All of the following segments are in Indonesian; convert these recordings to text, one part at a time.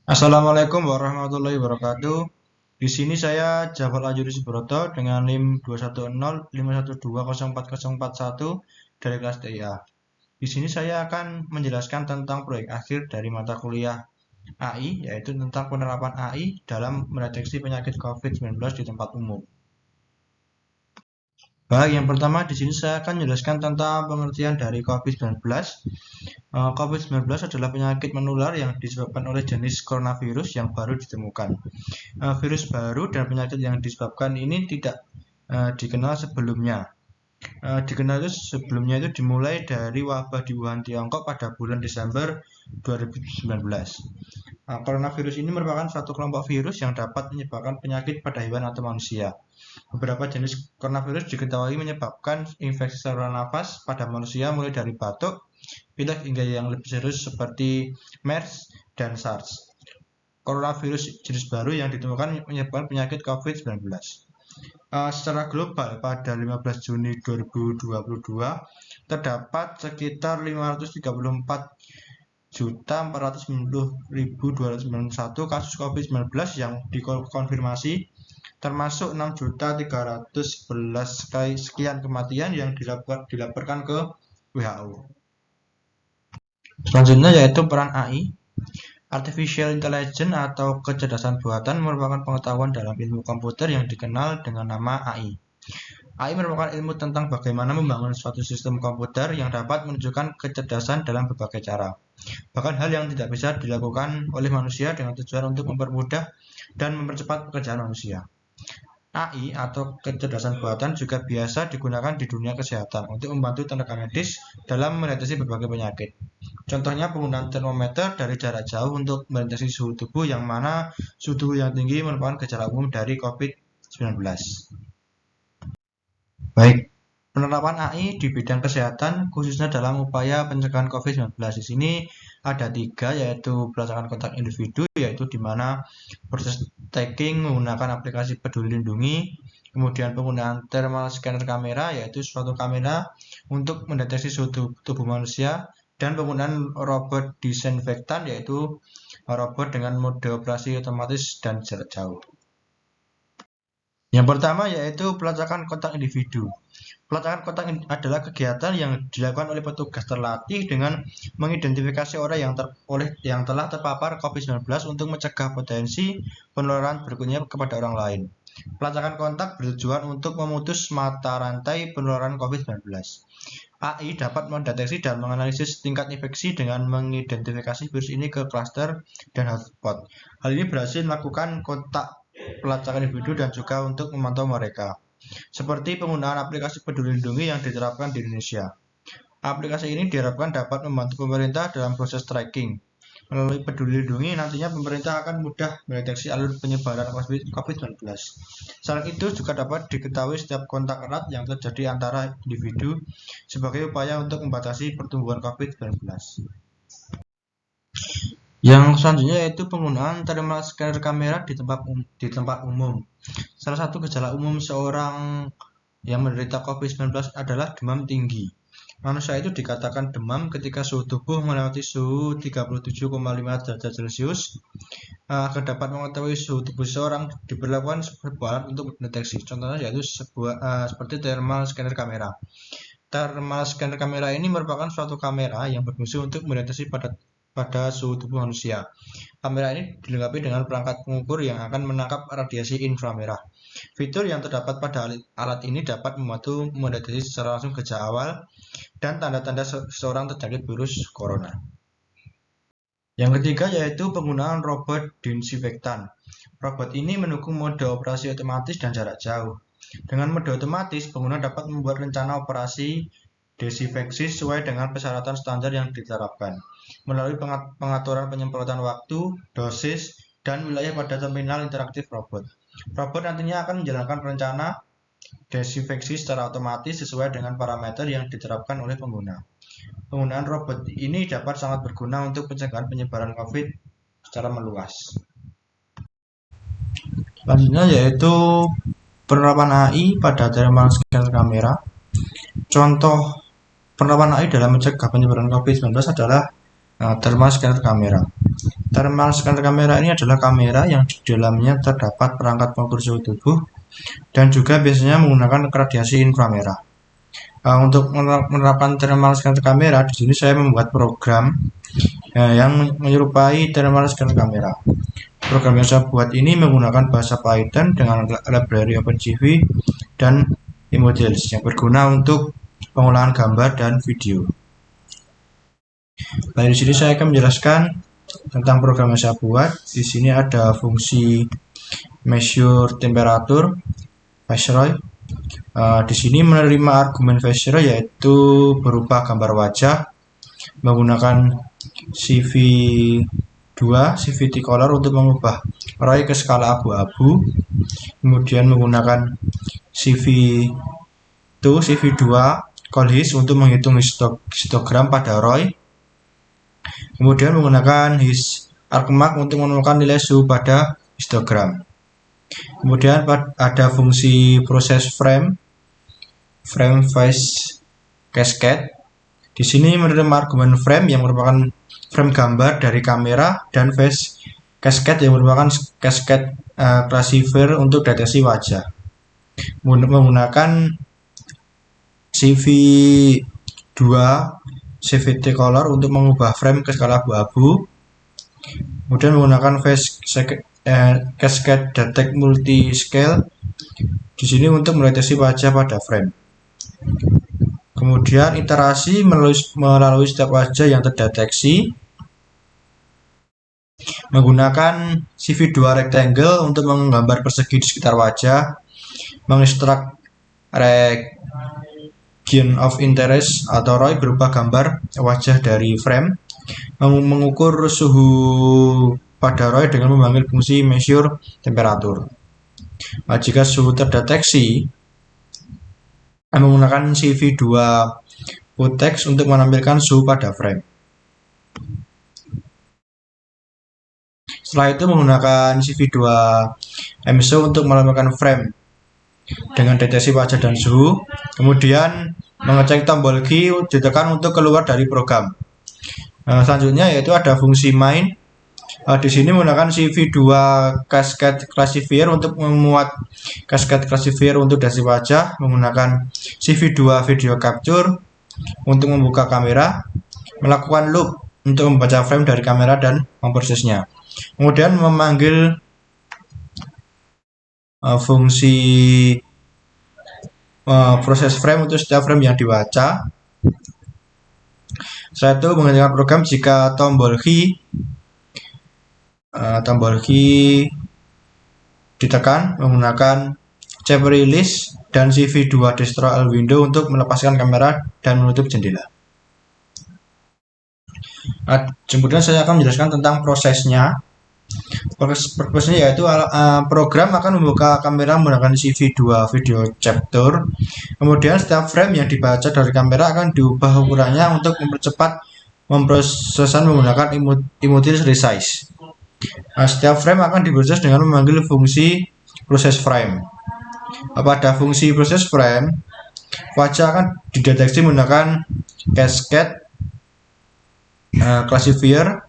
Assalamualaikum warahmatullahi wabarakatuh. Di sini saya Jafar Ajuri Subroto dengan NIM 21051120441 dari kelas TIA. Di sini saya akan menjelaskan tentang proyek akhir dari mata kuliah AI, yaitu tentang penerapan AI dalam mendeteksi penyakit COVID-19 di tempat umum. Baik, yang pertama di sini saya akan menjelaskan tentang pengertian dari COVID-19. COVID-19 adalah penyakit menular yang disebabkan oleh jenis coronavirus yang baru ditemukan. Virus baru dan penyakit yang disebabkan ini tidak dikenal sebelumnya. Dikenal itu sebelumnya itu dimulai dari wabah di Wuhan, Tiongkok pada bulan Desember 2019. Coronavirus ini merupakan suatu kelompok virus yang dapat menyebabkan penyakit pada hewan atau manusia. Beberapa jenis coronavirus diketahui menyebabkan infeksi saluran nafas pada manusia mulai dari batuk, pilek hingga yang lebih serius seperti MERS dan SARS. Coronavirus jenis baru yang ditemukan menyebabkan penyakit COVID-19. Secara global pada 15 Juni 2022 terdapat sekitar 534.490.291 kasus COVID-19 yang dikonfirmasi, termasuk 6.311 sekian kematian yang dilaporkan ke WHO. Selanjutnya yaitu peran AI. Artificial Intelligence atau kecerdasan buatan merupakan pengetahuan dalam ilmu komputer yang dikenal dengan nama AI. AI merupakan ilmu tentang bagaimana membangun suatu sistem komputer yang dapat menunjukkan kecerdasan dalam berbagai cara. Bahkan hal yang tidak bisa dilakukan oleh manusia dengan tujuan untuk mempermudah dan mempercepat pekerjaan manusia. AI atau kecerdasan buatan juga biasa digunakan di dunia kesehatan untuk membantu tenaga medis dalam mendeteksi berbagai penyakit. Contohnya penggunaan termometer dari jarak jauh untuk mendeteksi suhu tubuh, yang mana suhu tubuh yang tinggi merupakan gejala umum dari COVID-19. Baik, penerapan AI di bidang kesehatan khususnya dalam upaya pencegahan COVID-19. Di sini ada 3, yaitu pelacakan kontak individu, yaitu di mana proses tagging menggunakan aplikasi Peduli Lindungi, kemudian penggunaan thermal scanner kamera, yaitu suatu kamera untuk mendeteksi suhu tubuh manusia, dan penggunaan robot disinfektan, yaitu robot dengan mode operasi otomatis dan jarak jauh. Yang pertama yaitu pelacakan kontak individu. Pelacakan kontak adalah kegiatan yang dilakukan oleh petugas terlatih dengan mengidentifikasi orang yang telah terpapar COVID-19 untuk mencegah potensi penularan berikutnya kepada orang lain. Pelacakan kontak bertujuan untuk memutus mata rantai penularan COVID-19. AI dapat mendeteksi dan menganalisis tingkat infeksi dengan mengidentifikasi virus ini ke klaster dan hotspot. Hal ini berhasil melakukan kontak pelacakan individu dan juga untuk memantau mereka, seperti penggunaan aplikasi Peduli Lindungi yang diterapkan di Indonesia. Aplikasi ini diharapkan dapat membantu pemerintah dalam proses tracking. Melalui Peduli Lindungi, nantinya pemerintah akan mudah mendeteksi alur penyebaran COVID-19. Selain itu, juga dapat diketahui setiap kontak erat yang terjadi antara individu sebagai upaya untuk membatasi pertumbuhan COVID-19. Yang selanjutnya yaitu penggunaan thermal scanner kamera di tempat umum. Salah satu gejala umum seorang yang menderita COVID-19 adalah demam tinggi. Manusia itu dikatakan demam ketika suhu tubuh melewati suhu 37,5 derajat Celcius. Agar dapat mengetahui suhu tubuh seseorang, diperlakukan sebuah alat untuk mendeteksi. Contohnya yaitu seperti thermal scanner kamera. Thermal scanner kamera ini merupakan suatu kamera yang berfungsi untuk mendeteksi pada suhu tubuh manusia. Kamera ini dilengkapi dengan perangkat pengukur yang akan menangkap radiasi inframerah. Fitur yang terdapat pada alat ini dapat membantu mendeteksi secara langsung gejala awal dan tanda-tanda seseorang terjangkit virus corona. Yang ketiga yaitu penggunaan robot disinfektan. Robot ini mendukung mode operasi otomatis dan jarak jauh. Dengan mode otomatis, pengguna dapat membuat rencana operasi desinfeksi sesuai dengan persyaratan standar yang diterapkan, melalui pengaturan penyemprotan waktu, dosis, dan wilayah pada terminal interaktif robot. Robot nantinya akan menjalankan rencana desinfeksi secara otomatis sesuai dengan parameter yang diterapkan oleh pengguna. Penggunaan robot ini dapat sangat berguna untuk pencegahan penyebaran COVID secara meluas. Selanjutnya yaitu penerapan AI pada thermal scanner kamera. Contoh penerapan AI dalam mencegah penyebaran COVID-19 adalah thermal scanner kamera. Thermal scanner kamera ini adalah kamera yang di dalamnya terdapat perangkat pengukur suhu tubuh dan juga biasanya menggunakan radiasi inframerah. Untuk menerapkan thermal scanner kamera, di sini saya membuat program yang menyerupai thermal scanner kamera. Program yang saya buat ini menggunakan bahasa Python dengan library OpenCV dan iModels yang berguna untuk pengolahan gambar dan video. Baik, di sini saya akan menjelaskan tentang program yang saya buat. Di sini ada fungsi measure temperature Viceroy. Di sini menerima argumen Viceroy yaitu berupa gambar wajah menggunakan CV2 CVT color untuk mengubah Roy ke skala abu-abu, kemudian menggunakan CV2 Colhis untuk menghitung histogram pada Roy, kemudian menggunakan his arcmark untuk menemukan nilai suhu pada histogram. Kemudian ada fungsi proses frame face cascade. Di sini menerima argumen frame yang merupakan frame gambar dari kamera dan face cascade yang merupakan cascade classifier untuk deteksi wajah. Menggunakan CV2 CVT color untuk mengubah frame ke skala abu-abu. Kemudian menggunakan face cascade detect multi scale di sini untuk mendeteksi wajah pada frame. Kemudian iterasi melalui setiap wajah yang terdeteksi menggunakan CV2 rectangle untuk menggambar persegi di sekitar wajah, mengekstrak region of interest atau ROI berupa gambar wajah dari frame, mengukur suhu pada ROI dengan memanggil fungsi measure temperature. Jika suhu terdeteksi, menggunakan CV2 Putex untuk menampilkan suhu pada frame. Setelah itu menggunakan CV2 MSO untuk menampilkan frame dengan deteksi wajah dan suhu. Kemudian mengecek tombol key ditekan untuk keluar dari program. Selanjutnya yaitu ada fungsi main. Di sini menggunakan CV2 Cascade Classifier untuk memuat Cascade Classifier untuk deteksi wajah, menggunakan CV2 Video Capture untuk membuka kamera, melakukan loop untuk membaca frame dari kamera dan memprosesnya. Kemudian memanggil fungsi proses frame untuk setiap frame yang dibaca. Setelah itu mengerjakan program jika tombol key ditekan menggunakan chap release dan CV2 destroy all window untuk melepaskan kamera dan menutup jendela. Kemudian saya akan menjelaskan tentang prosesnya. Prosesnya yaitu program akan membuka kamera menggunakan CV2 video capture. Kemudian setiap frame yang dibaca dari kamera akan diubah ukurannya untuk mempercepat pemrosesan menggunakan iModels resize. Setiap frame akan diproses dengan memanggil fungsi proses frame. Pada fungsi proses frame, wajah akan dideteksi menggunakan cascade classifier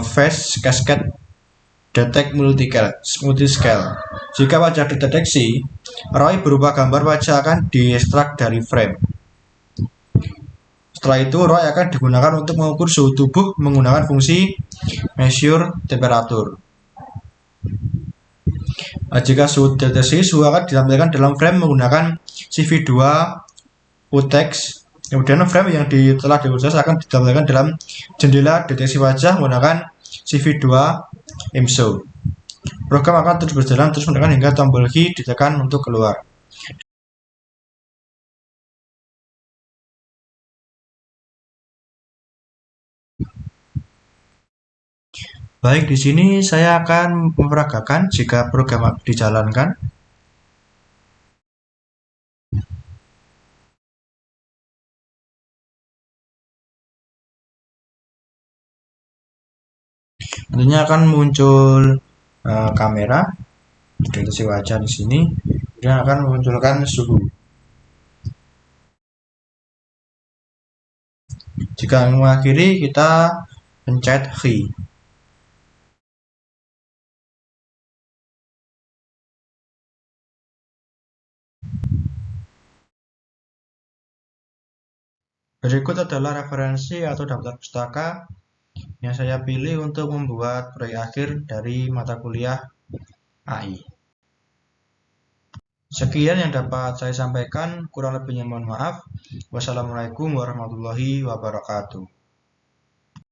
face cascade detect multi scale. Jika wajah dideteksi, ROI berupa gambar wajah akan diekstrak dari frame. Setelah itu ROI akan digunakan untuk mengukur suhu tubuh menggunakan fungsi measure temperature. Jika suhu deteksi, suhu akan ditampilkan dalam frame menggunakan CV2 Putex. Kemudian frame yang telah diproses akan ditampilkan dalam jendela deteksi wajah menggunakan CV2 IMSO. Program akan terus berjalan terus menekan hingga tombol key ditekan untuk keluar. Baik, di sini saya akan memperagakan jika program dijalankan. Tentunya akan muncul kamera deteksi wajah di sini, kemudian akan memunculkan suhu. Jika mengakhiri, kita pencet key. Berikut adalah referensi atau daftar pustaka yang saya pilih untuk membuat proyek akhir dari mata kuliah AI. Sekian yang dapat saya sampaikan, kurang lebihnya mohon maaf. Wassalamualaikum warahmatullahi wabarakatuh.